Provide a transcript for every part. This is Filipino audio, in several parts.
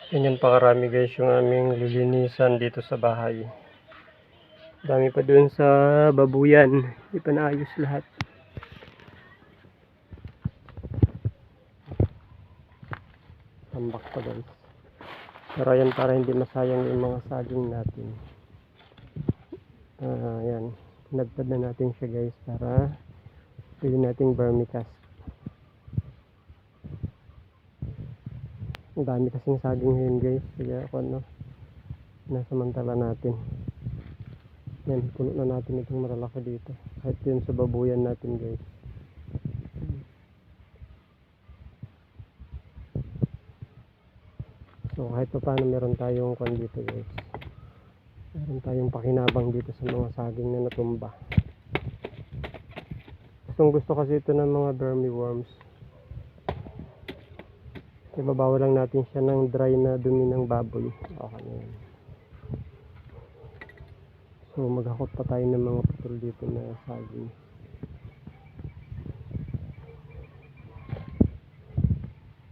Ganyan pa karami guys yung aming lilinisan dito sa bahay. Dami pa dun sa babuyan. Hindi pa naayos lahat. Tambak pa guys. Pero yan para hindi masayang yung mga saging natin. Yan. Nagtad na natin siya guys para pwede nating vermicast. Ang dami kasing saging ngayon guys. Kaya ako nasamantala natin. Yan, puno na natin itong malalaki dito. Kahit yun sa babuyan natin guys. So kahit pa paano meron tayong kwan dito guys. Meron tayong pakinabang dito sa mga saging na natumba. Gusto kasi ito ng mga vermiworms. Ibabawa lang natin siya ng dry na dumi ng baboy. Okay na yan. So maghakot pa tayo ng mga putol dito na saging.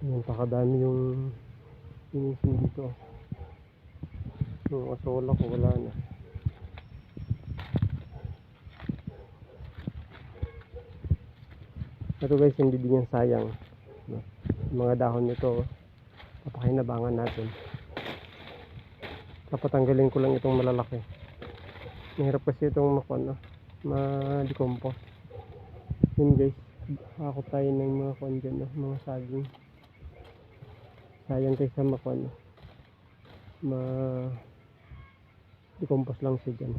Ayan, pakadami yung inisin dito. Yung asola ko wala na. Ito guys, hindi din yan sayang. Mga dahon nito papakinabangan natin. Papatanggalin ko lang itong malalaki. Mahirap kasi itong ma-decompose. Yun guys, ako tayo ng mga kwan dyan, mga saging. Sayang kaysa ma-decompose lang siya dyan.